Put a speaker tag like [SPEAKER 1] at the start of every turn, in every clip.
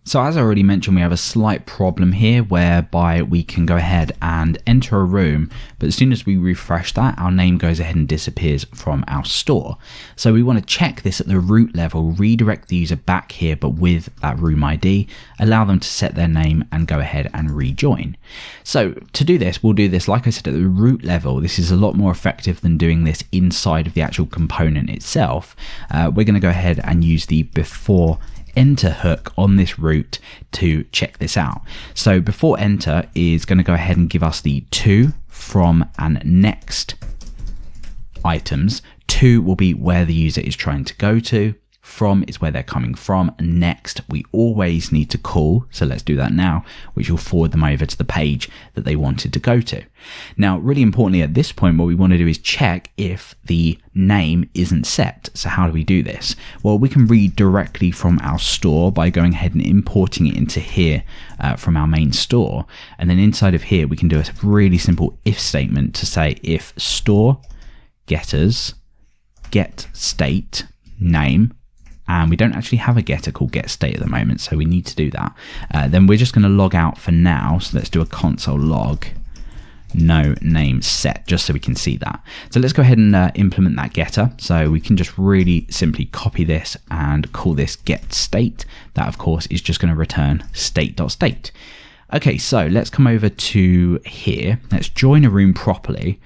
[SPEAKER 1] So as I already mentioned, we have a slight problem here whereby we can go ahead and enter a room, but as soon as we refresh that, our name goes ahead and disappears from our store. So we want to check this at the root level, redirect the user back here, but with that room ID, allow them to set their name and go ahead and rejoin. So to do this, we'll do this, like I said, at the root level. This is a lot more effective than doing this inside of the actual component itself. We're going to go ahead and use the before enter hook on this root to check this out. So before enter is going to go ahead and give us the to, from, and next items. To will be where the user is trying to go to. From is where they're coming from. Next, we always need to call, so let's do that now, which will forward them over to the page that they wanted to go to. Now, really importantly at this point, what we want to do is check if the name isn't set. So how do we do this? Well, we can read directly from our store by going ahead and importing it into here from our main store. And then inside of here, we can do a really simple if statement to say if store getters get state name, and we don't actually have a getter called getState at the moment, so we need to do that. Then we're just going to log out for now. So let's do a console log no name set, just so we can see that. So let's go ahead and implement that getter. So we can just really simply copy this and call this getState. That of course is just going to return state.state. Okay, so let's come over to here. Let's join a room properly,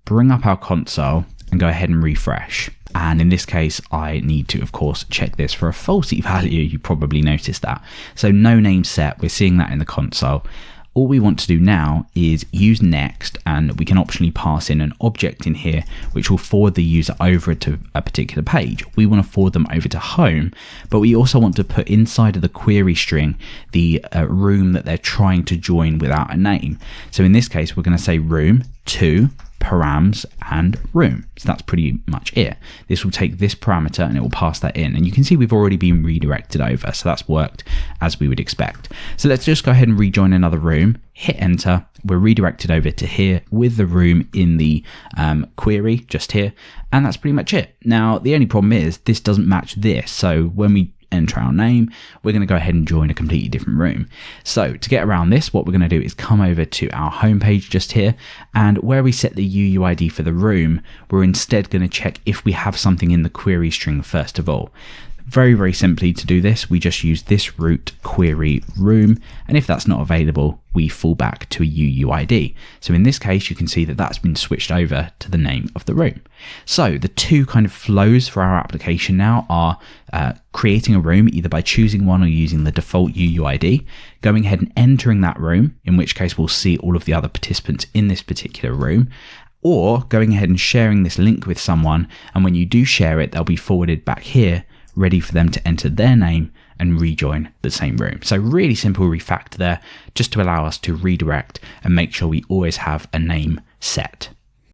[SPEAKER 1] bring up our console and go ahead and refresh. And in this case, I need to, of course, check this for a faulty value. You probably noticed that. So no name set, we're seeing that in the console. All we want to do now is use next, and we can optionally pass in an object in here, which will forward the user over to a particular page. We want to forward them over to home, but we also want to put inside of the query string the room that they're trying to join without a name. So in this case, we're going to say room to params and room. So that's pretty much it. This will take this parameter and it will pass that in, and you can see we've already been redirected over, so that's worked as we would expect. So let's just go ahead and rejoin another room, hit enter, we're redirected over to here with the room in the query just here, and that's pretty much it. Now the only problem is this doesn't match this, so when we enter our name, we're going to go ahead and join a completely different room. So to get around this, what we're going to do is come over to our home page just here, and where we set the UUID for the room, we're instead going to check if we have something in the query string first of all. Very, very simply to do this, we just use this root query room, and if that's not available, we fall back to a UUID. So in this case, you can see that that's been switched over to the name of the room. So the two kind of flows for our application now are creating a room either by choosing one or using the default UUID, going ahead and entering that room, in which case we'll see all of the other participants in this particular room, or going ahead and sharing this link with someone, and when you do share it, they'll be forwarded back here, ready for them to enter their name and rejoin the same room. So really simple refactor there, just to allow us to redirect and make sure we always have a name set.